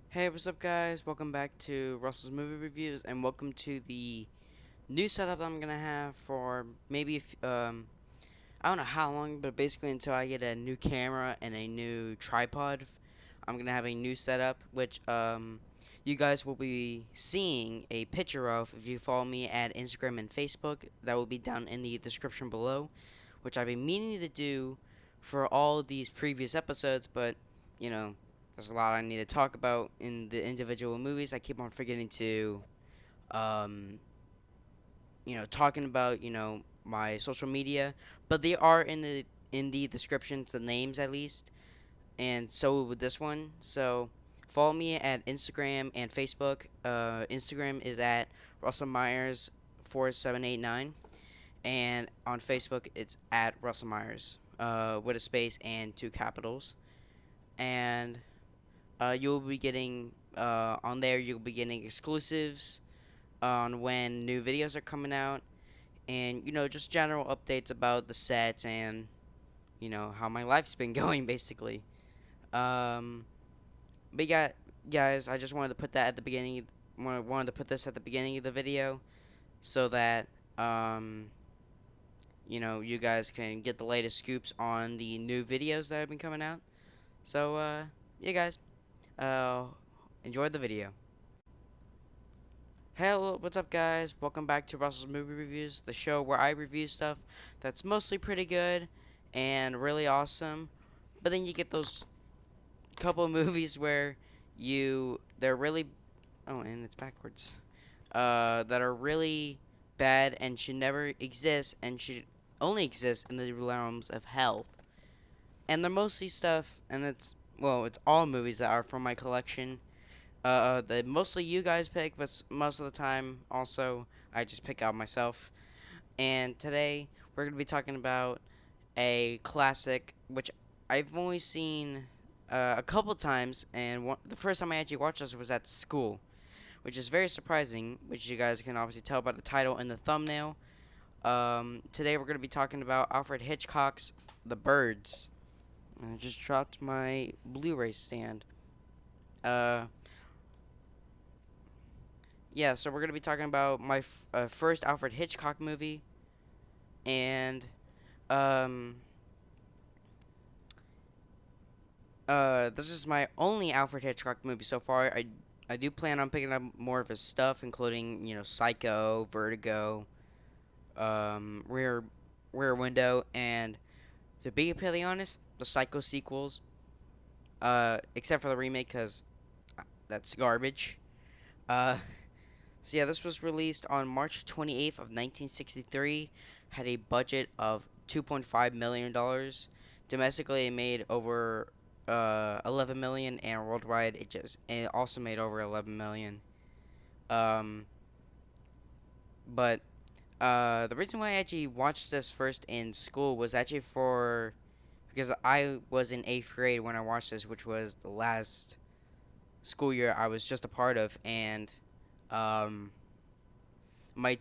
Hey, what's up, guys? Welcome back to Russell's Movie Reviews, and welcome to the new setup that I'm gonna have for maybe if I don't know how long, but basically until I get a new camera and a new tripod, I'm gonna have a new setup, which you guys will be seeing a picture of if you follow me at Instagram and Facebook. That will be down in the description below, which I've been meaning to do for all these previous episodes, but you know, there's a lot I need to talk about in the individual movies. I keep on forgetting to, um, talking about my social media, but they are in the descriptions, the names at least, and so with this one. So follow me at Instagram and Facebook. Instagram is at Russell Myers 4789, and on Facebook it's at Russell Myers with a space and two capitals. And you'll be getting on there. You'll be getting exclusives on when new videos are coming out, and just general updates about the sets and how my life's been going basically. Um, but yeah, guys, I just wanted to put that at the beginning. Wanted to put this at the beginning of the video so that um, you guys can get the latest scoops on the new videos that have been coming out. So yeah, guys, uh, enjoy the video. Hello, what's up, guys? Welcome back to Russell's Movie Reviews, the show where I review stuff that's mostly pretty good and really awesome. But then you get those couple of movies where they're really, oh, and it's backwards, that are really bad and should never exist and should only exist in the realms of hell. And they're mostly stuff, and it's all movies that are from my collection. That mostly you guys pick, but most of the time also I just pick out myself. And today we're gonna be talking about a classic, which I've only seen a couple times, and the first time I actually watched this was at school, which is very surprising, which you guys can obviously tell by the title and the thumbnail. Today we're gonna be talking about Alfred Hitchcock's The Birds. And I just dropped my Blu-ray stand. Uh, yeah, so we're gonna be talking about my first Alfred Hitchcock movie, and um, this is my only Alfred Hitchcock movie so far. I do plan on picking up more of his stuff, including Psycho, Vertigo, Rear Window, and to be completely honest, the Psycho sequels, except for the remake, cause that's garbage. Uh, So yeah, this was released on March 28th of 1963. Had a budget of $2.5 million. Domestically, it made over 11 million, and worldwide, it also made over 11 million. Um, but the reason why I actually watched this first in school was actually because I was in eighth grade when I watched this, which was the last school year I was just a part of, and um my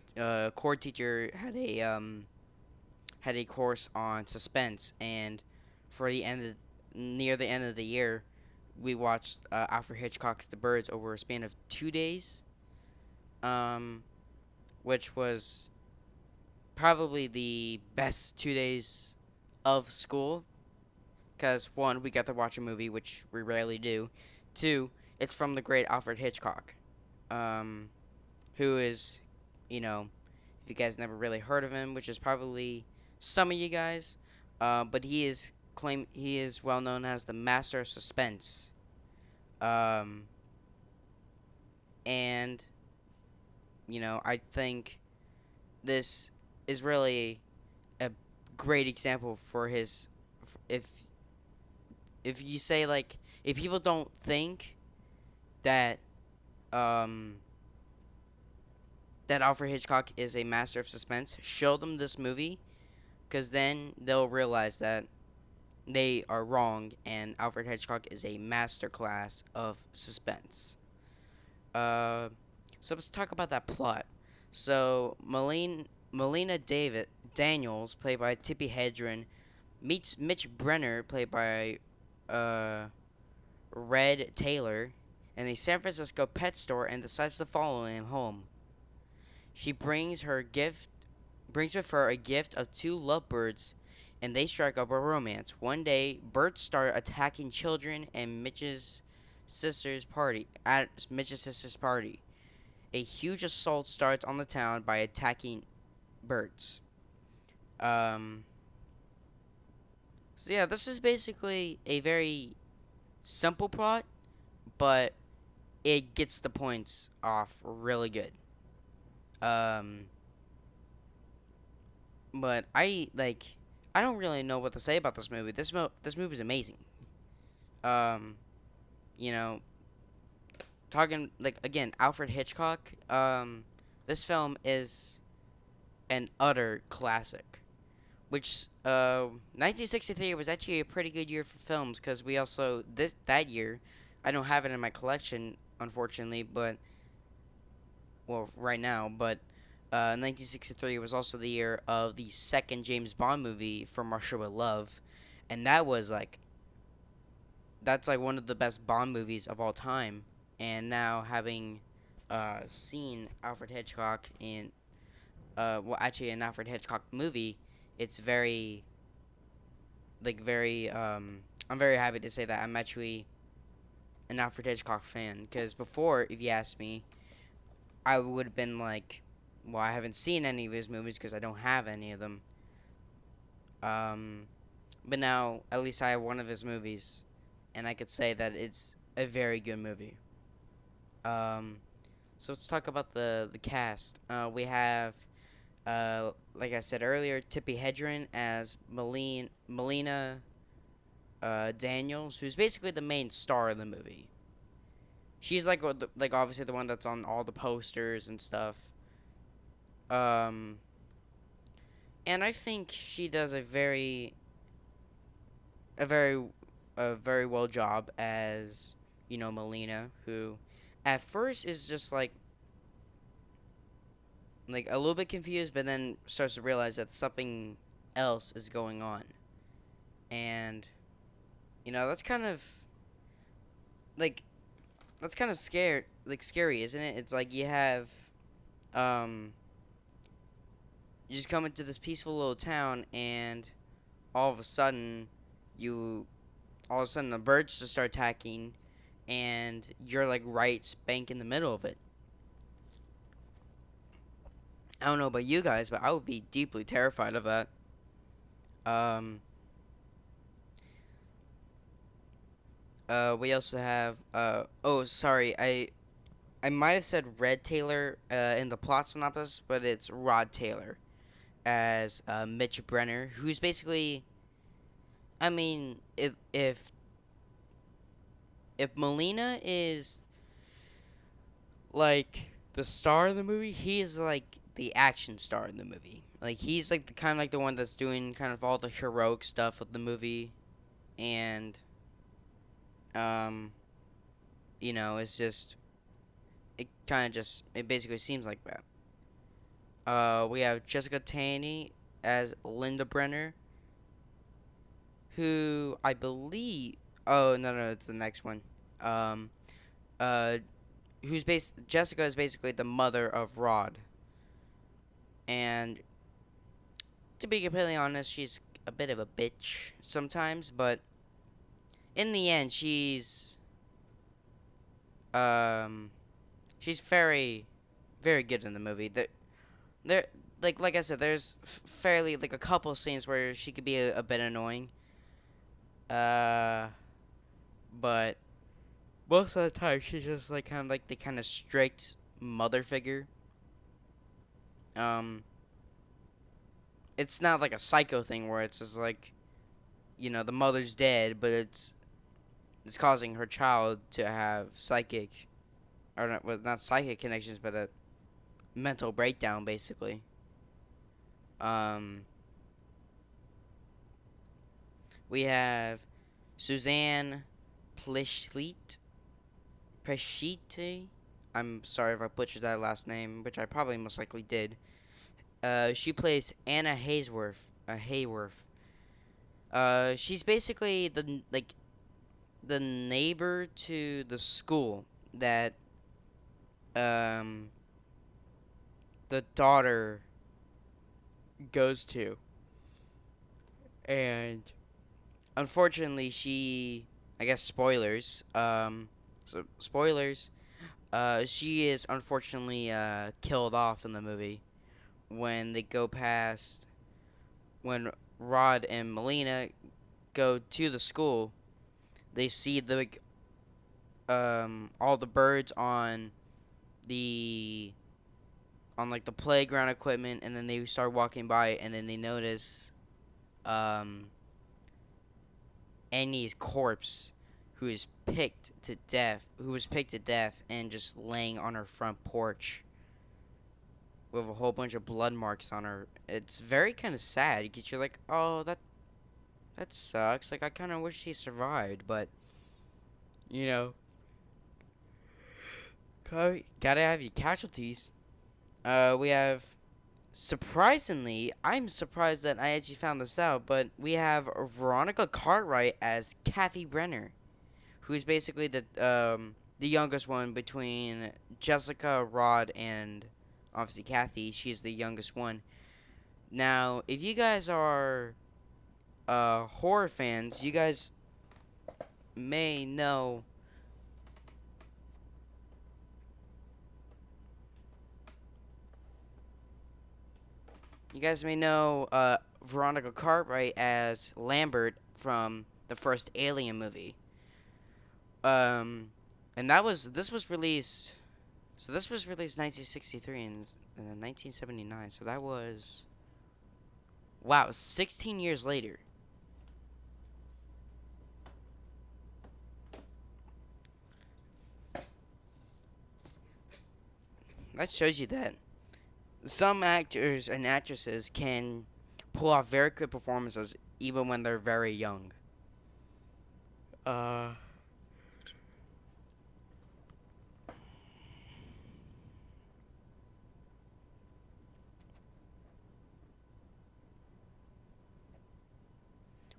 core teacher had a course on suspense, and for near the end of the year, we watched Alfred Hitchcock's The Birds over a span of 2 days, um, which was probably the best 2 days of school. Because one, we got to watch a movie, which we rarely do. Two, it's from the great Alfred Hitchcock, um, who is, you know, if you guys never really heard of him, which is probably some of you guys, but he is well known as the master of suspense. Um, and I think this is really a great example for his. If you say, like, if people don't think that um that Alfred Hitchcock is a master of suspense, show them this movie, because then they'll realize that they are wrong, and Alfred Hitchcock is a masterclass of suspense. Uh, so let's talk about that plot. So Melina David Daniels, played by Tippi Hedren, meets Mitch Brenner, played by uh, Red Taylor, in a San Francisco pet store and decides to follow him home. She brings with her a gift of two lovebirds, and they strike up a romance. One day, birds start attacking children and Mitch's sister's party. A huge assault starts on the town by attacking birds. Um, so yeah, this is basically a very simple plot, but it gets the points off really good. Um, but I don't really know what to say about this movie. This movie is amazing. Um, you know, talking like again, Alfred Hitchcock. This film is an utter classic. Which 1963 was actually a pretty good year for films because we also that year, I don't have it in my collection unfortunately, but well right now, but 1963 was also the year of the second James Bond movie, From Russia with Love, and that's like one of the best Bond movies of all time. And now having seen Alfred Hitchcock in well actually an Alfred Hitchcock movie, it's very I'm very happy to say that I'm actually an Alfred Hitchcock fan because before, if you asked me, I would have been like, well, I haven't seen any of his movies because I don't have any of them. Um, but now at least I have one of his movies, and I could say that it's a very good movie. Um, so let's talk about the cast. We have like I said earlier, Tippi Hedren as Melina Daniels, who's basically the main star of the movie. She's like obviously the one that's on all the posters and stuff. Um, and I think she does a very a very well job as Melina, who at first is just like a little bit confused, but then starts to realize that something else is going on, and that's kind of like scary, isn't it? It's like um you just come into this peaceful little town, and all of a sudden you all of a sudden the birds just start attacking, and you're like right spank in the middle of it. I don't know about you guys, but I would be deeply terrified of that. um we also have oh sorry, I might have said Red Taylor in the plot synopsis, but it's Rod Taylor as Mitch Brenner, who's basically, I mean, if Melina is like the star of the movie, he's like the action star in the movie. Like he's like the kind of like the one that's doing kind of all the heroic stuff of the movie, and um, it's just it basically seems like that. We have Jessica Taney as Linda Brenner, who I believe. Oh no, it's the next one. Um, uh, Jessica is basically the mother of Rod, and to be completely honest, she's a bit of a bitch sometimes, but in the end, um she's very very good in the movie. There like I said, there's fairly like a couple scenes where she could be a bit annoying. Uh, but most of the time she's just like kind of like the kind of strict mother figure. Um, it's not like a psycho thing where it's just like the mother's dead, but it's causing her child to have psychic, or not, well, not psychic connections, but a mental breakdown basically. Um, we have Suzanne Pleshite. Preshite. I'm sorry if I butchered that last name, which I probably most likely did. She plays Anna Hayworth. Hayworth. She's basically the neighbor to the school. that um the daughter goes to, and unfortunately she, I guess spoilers, so spoilers, she is unfortunately killed off in the movie when they go past, when Rod and Melina go to the school. They see the all the birds the on like the playground equipment, and then they start walking by, and then they notice um Annie's corpse, who was picked to death and just laying on her front porch with a whole bunch of blood marks on her. It's very kind of sad because you're like, oh, that sucks. Like, I kind of wish she survived, but you know, gotta have your casualties. We have, surprisingly, I'm surprised that I actually found this out, but we have Veronica Cartwright as Kathy Brenner, who is basically the youngest one between Jessica, Rod, and obviously Kathy. She is the youngest one. Now, if you guys are horror fans, may know you guys may know Veronica Cartwright as Lambert from the first Alien movie. Um, and this was released. So this was released 1963 and then 1979. So that was, wow, 16 years later. That shows you that some actors and actresses can pull off very good performances even when they're very young. Uh,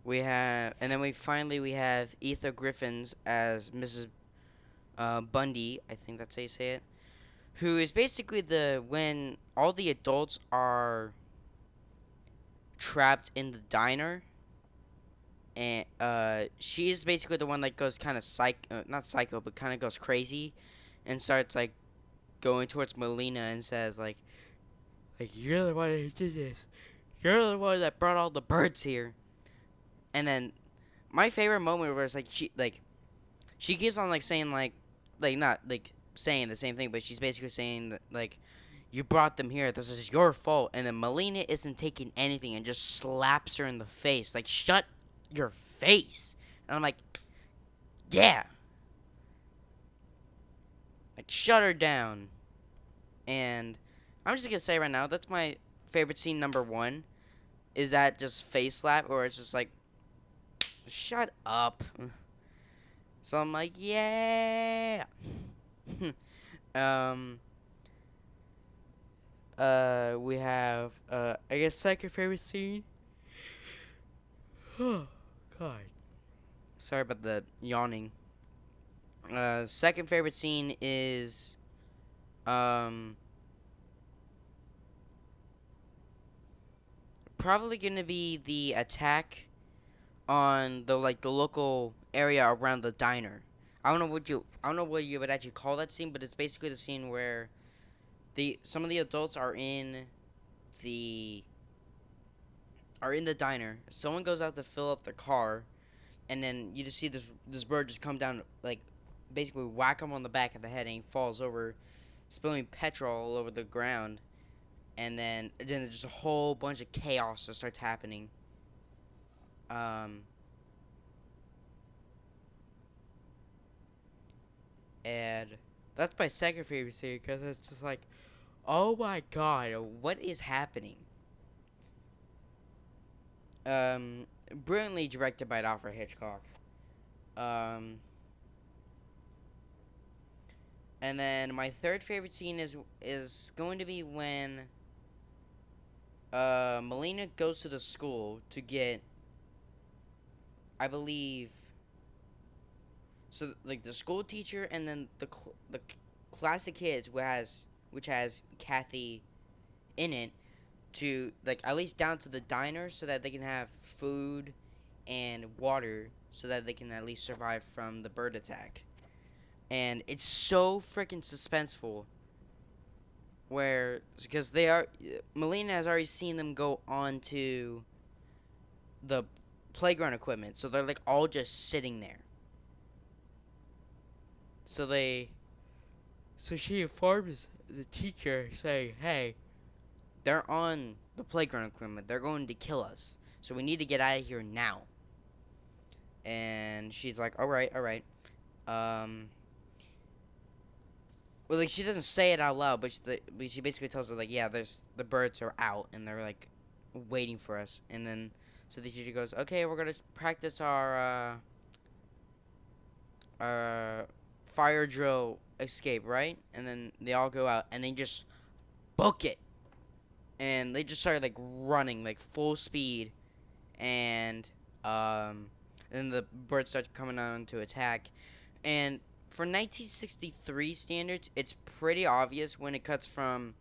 and then we have Etha Griffins as Mrs. Bundy. I think that's how you say it. Who is basically when all the adults are trapped in the diner, and she is basically the one that goes kind of not psycho, but kind of goes crazy, and starts like going towards Melina and says like you're the one who did this, you're the one that brought all the birds here, and then my favorite moment was like she keeps on like saying like not like saying the same thing, but she's basically saying that like you brought them here, this is your fault, and then Melina isn't taking anything and just slaps her in the face like shut your face, and I'm like yeah, like shut her down. And I'm just gonna say right now that's my favorite scene number one, is that just face slap, or it's just like shut up. So I'm like yeah. um we have I guess second favorite scene. Oh god, sorry about the yawning. Second favorite scene is um probably gonna be the attack on the local area around the diner. I don't know what you would actually call that scene, but it's basically the scene where the some of the adults the are in the diner. Someone goes out to fill up their car, and then you just see this bird just come down, like basically whack him on the back of the head, and he falls over, spilling petrol all over the ground. And then just a whole bunch of chaos just starts happening. Um, and that's my second favorite scene because it's just like, oh my god, what is happening? Brilliantly directed by Alfred Hitchcock. Um, and then my third favorite scene is going to be when Melina goes to the school to get, I believe. So like the school teacher and then the class of kids which has Kathy in it, to like at least down to the diner so that they can have food and water so that they can at least survive from the bird attack. And it's so freaking suspenseful where because they are Melina has already seen them go on to the playground equipment, so they're like all just sitting there. So they so she informs the teacher saying, "Hey, they're on the playground equipment. They're going to kill us. So we need to get out of here now." And she's like, "All right, all right." Um well, like she doesn't say it out loud, but she basically tells her like, "Yeah, there's the birds are out and they're like waiting for us." And then so the teacher goes, "Okay, we're going to practice our fire drill escape, right?" And then they all go out and they just book it. And they just started like running like full speed, and um then the birds start coming on to attack. And for 1963 standards, it's pretty obvious when it cuts from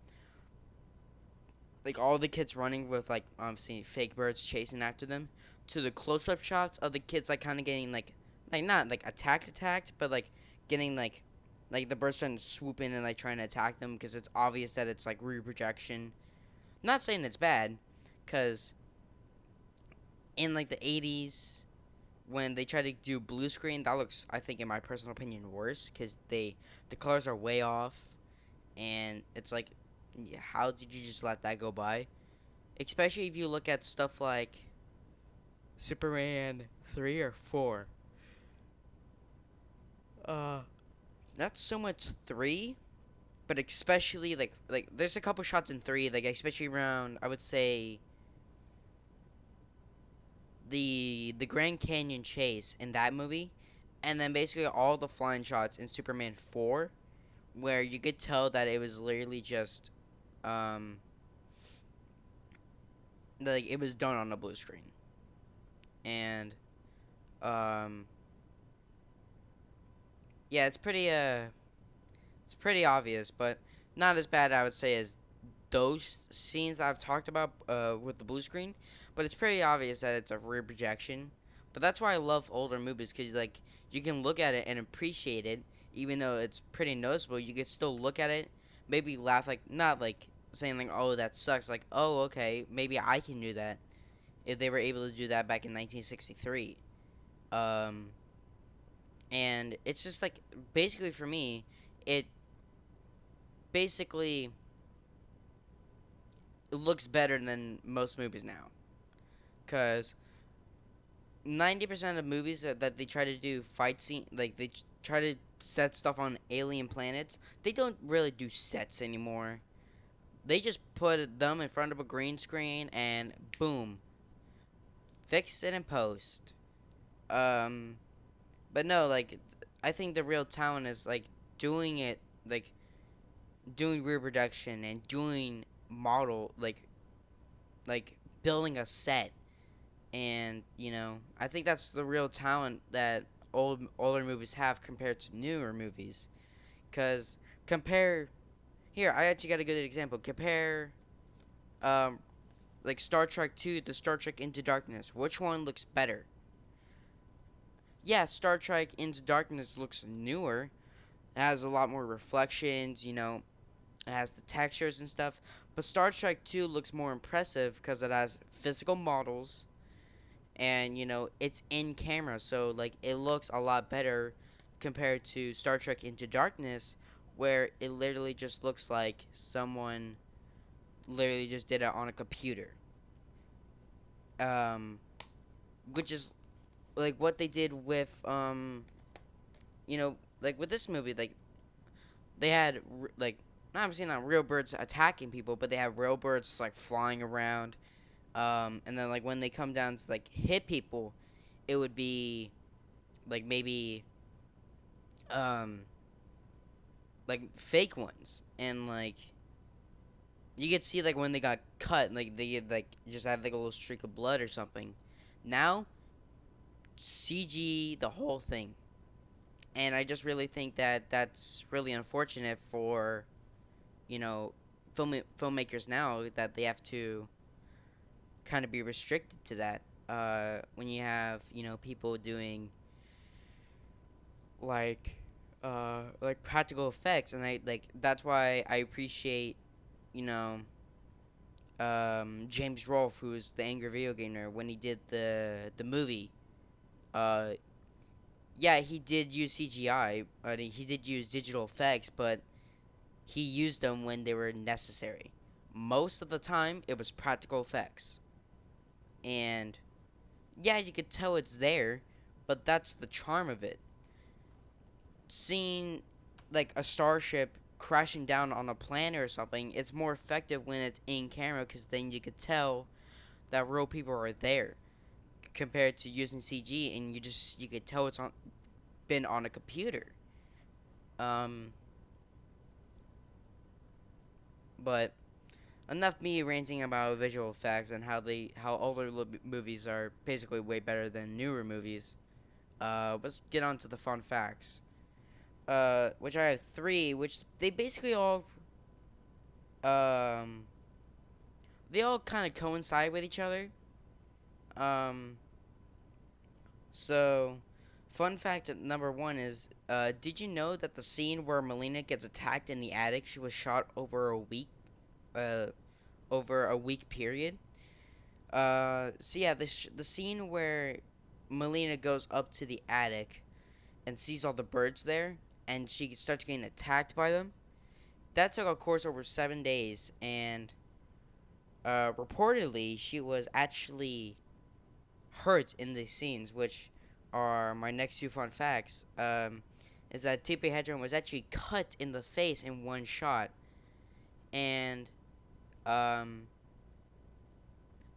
like all the kids running with like obviously fake birds chasing after them to the close-up shots of the kids like kind of getting like not like attacked, but like getting like the birds trying to swoop in and like trying to attack them because it's obvious that it's like reprojection. I'm not saying it's bad, because in like the 80s when they try to do blue screen, that looks, I think in my personal opinion, worse because the colors are way off, and it's like, yeah, how did you just let that go by? Especially if you look at stuff like Superman 3 or 4. Uh, Not so much 3, but especially like there's a couple shots in 3, like especially around, I would say, the Grand Canyon chase in that movie, and then basically all the flying shots in Superman 4, where you could tell that it was literally just um like it was done on a blue screen. And um yeah, it's pretty obvious, but not as bad, I would say, as those scenes I've talked about with the blue screen. But it's pretty obvious that it's a rear projection. But that's why I love older movies, because like you can look at it and appreciate it, even though it's pretty noticeable. You can still look at it, maybe laugh, like not like saying like, "Oh, that sucks." Like, "Oh, okay, maybe I can do that if they were able to do that back in 1963." Um, and it's just like basically for me, it basically looks better than most movies now, because 90% of movies that they try to do fight scene, like they try to set stuff on alien planets, they don't really do sets anymore. They just put them in front of a green screen and boom, fix it in post. Um, but no, like I think the real talent is like doing it, like doing reproduction and doing model, like building a set. And I think that's the real talent that older movies have compared to newer movies. Because compare here, I actually got a good example. Compare um like Star Trek 2 to Star Trek Into Darkness. Which one looks better? Yeah, Star Trek Into Darkness looks newer. It has a lot more reflections, it has the textures and stuff. But Star Trek 2 looks more impressive because it has physical models, and it's in camera, so like it looks a lot better compared to Star Trek Into Darkness, where it literally just looks like someone literally just did it on a computer. um which is like what they did with like with this movie. Like they had like obviously not real birds attacking people, but they have real birds like flying around. And then like when they come down to like hit people, it would be like maybe um like fake ones, and like you could see like when they got cut, like they like just had like a little streak of blood or something. Now CG the whole thing, And I just really think that that's really unfortunate for, you know, filmmakers now, that they have to kind of be restricted to that. When you have, people doing like like practical effects, and I like that's why I appreciate, you know James Rolfe, who's the angry video gamer, when he did the movie. uh yeah, he did use CGI, he did use digital effects, but he used them when they were necessary. Most of the time it was practical effects, and yeah, you could tell it's there, but that's the charm of it. Seeing like a starship crashing down on a planet or something, it's more effective when it's in camera, because then you could tell that real people are there, compared to using CG, and you could tell it's been on a computer. Um, but enough me ranting about visual effects and how older movies are basically way better than newer movies. Let's get on to the fun facts. Which I have three, which um they all kind of coincide with each other. Um, so fun fact number one is, did you know that the scene where Melina gets attacked in the attic, she was shot uh, over a week period? So yeah, the scene where Melina goes up to the attic and sees all the birds there, and she starts getting attacked by them. That took a course over 7 days, and reportedly she was actually hurt in these scenes, which are my next two fun facts. Is that T.P. Hedron was actually cut in the face in one shot, and um,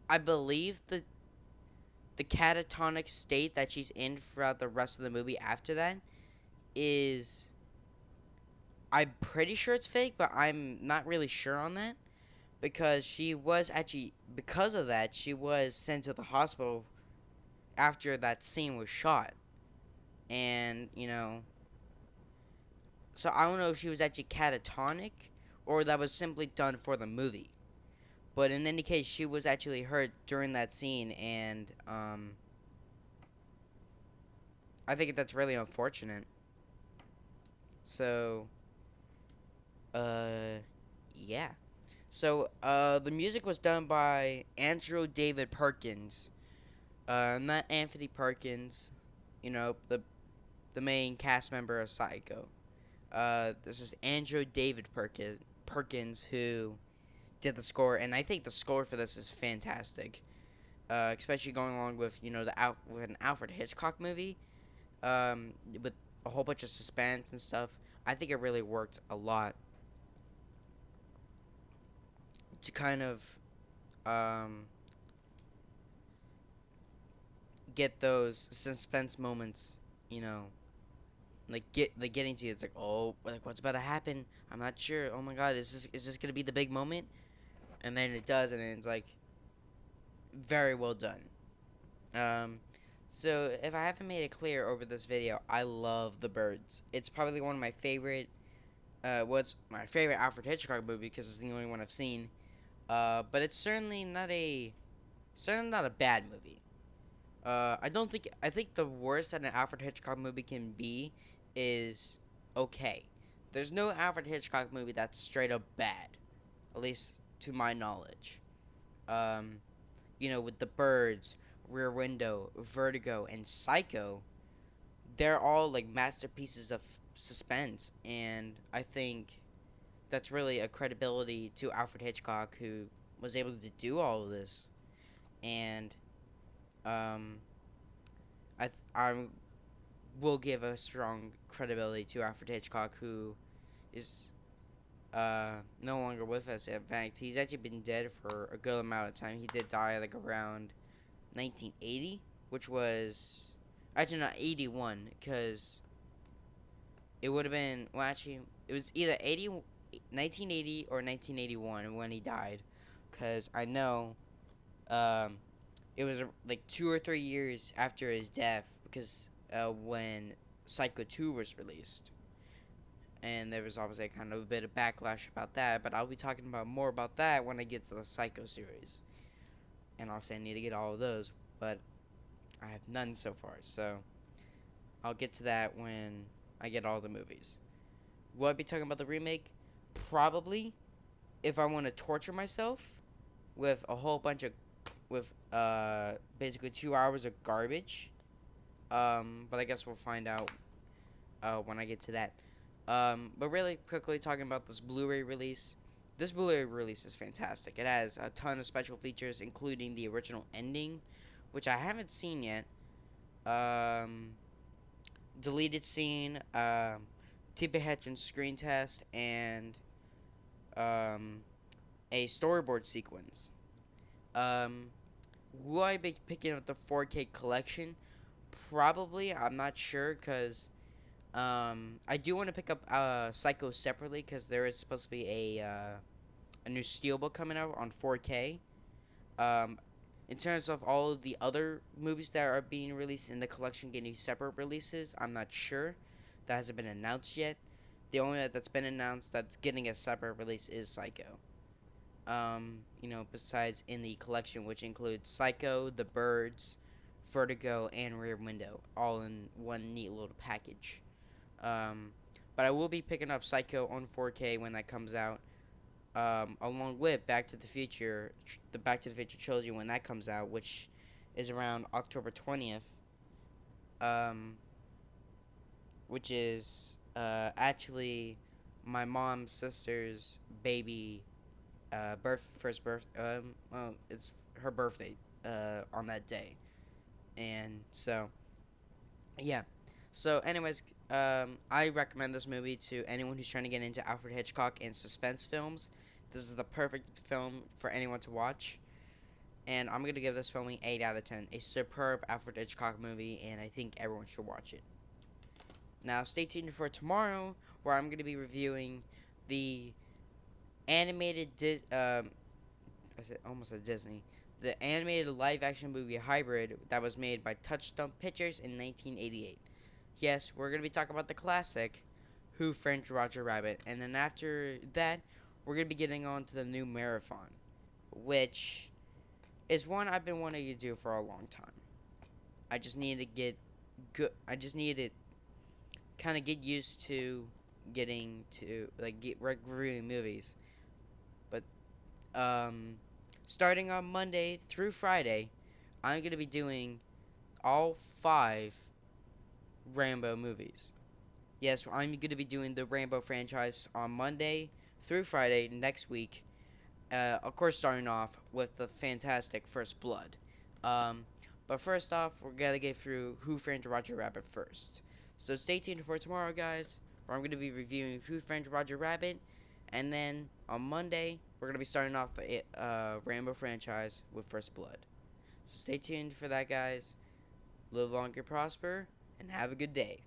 I believe the catatonic state that she's in throughout the rest of the movie after that is, I'm pretty sure it's fake, but I'm not really sure on that, because because of that, she was sent to the hospital after that scene was shot. And, so I don't know if she was actually catatonic or that was simply done for the movie. But in any case, she was actually hurt during that scene, and I think that's really unfortunate. So, uh, yeah. So, the music was done by Andrew David Perkins. Not Anthony Perkins, the main cast member of Psycho. This is Andrew David Perkins, who did the score, and I think the score for this is fantastic. Especially going along with with an Alfred Hitchcock movie, with a whole bunch of suspense and stuff. I think it really worked a lot to kind of um, get those suspense moments. You know, getting to you. It's like, oh, like what's about to happen? I'm not sure. Oh my God, is this gonna be the big moment? And then it does, and it's like very well done. Um, so if I haven't made it clear over this video, I love The Birds. It's probably one of my favorite. What's my favorite Alfred Hitchcock movie, because it's the only one I've seen. But it's certainly not a bad movie. I don't think I think the worst that an Alfred Hitchcock movie can be is okay. There's no Alfred Hitchcock movie that's straight up bad, at least to my knowledge. Um, with The Birds, Rear Window, Vertigo, and Psycho, they're all like masterpieces of suspense, and I think that's really a credibility to Alfred Hitchcock, who was able to do all of this. And um, I will give a strong credibility to Alfred Hitchcock, who is no longer with us. In fact, he's actually been dead for a good amount of time. He did die like around 1980, which was actually not 81, because it would have been, well, actually it was either 1980 or 1981 when he died, because I know it was like 2 or 3 years after his death, because when Psycho 2 was released. And there was obviously kind of a bit of backlash about that, but I'll be talking about more about that when I get to the Psycho series. And obviously I need to get all of those, but I have none so far, so I'll get to that when I get all the movies. Will I be talking about the remake? Probably, if I want to torture myself with a whole bunch of, with basically 2 hours of garbage. But I guess we'll find out when I get to that. But really quickly talking about this Blu-ray release. This Blu-ray release is fantastic. It has a ton of special features, including the original ending, which I haven't seen yet. Um, Deleted scene, T.P. Hedgen's screen test, and um, a storyboard sequence. Um, will I be picking up the 4K collection? Probably. I'm not sure because I do want to pick up Psycho separately because there is supposed to be a new steelbook coming out on 4K. Um, in terms of all of the other movies that are being released in the collection getting separate releases, I'm not sure. That hasn't been announced yet. The only that's been announced that's getting a separate release is Psycho. Besides in the collection, which includes Psycho, The Birds, Vertigo, and Rear Window, all in one neat little package. Um, but I will be picking up Psycho on 4K when that comes out, along with the Back to the Future trilogy when that comes out, which is around October 20th, um, which is actually my mom's sister's baby first birth. Well, it's her birthday on that day, and so yeah. So, anyways, I recommend this movie to anyone who's trying to get into Alfred Hitchcock and suspense films. This is the perfect film for anyone to watch, and I'm gonna give this film an 8 out of 10. A superb Alfred Hitchcock movie, and I think everyone should watch it. Now, stay tuned for tomorrow, where I'm gonna be reviewing the animated I said almost a Disney. The animated live-action movie Hybrid that was made by Touchstone Pictures in 1988. Yes, we're going to be talking about the classic Who Framed Roger Rabbit. And then after that, we're going to be getting on to the new marathon, which is one I've been wanting to do for a long time. I just need to get good. I just need to kind of get used to getting to, like, get reviewing movies. But, starting on Monday through Friday, I'm going to be doing all 5 Rambo movies. Yes, I'm going to be doing the Rambo franchise on Monday through Friday next week. Of course, starting off with the fantastic First Blood. But first off, we're going to get through Who Framed Roger Rabbit first. So stay tuned for tomorrow, guys, where I'm going to be reviewing Who Framed Roger Rabbit. And then on Monday, we're going to be starting off the Rambo franchise with First Blood. So stay tuned for that, guys. Live long and prosper, and have a good day.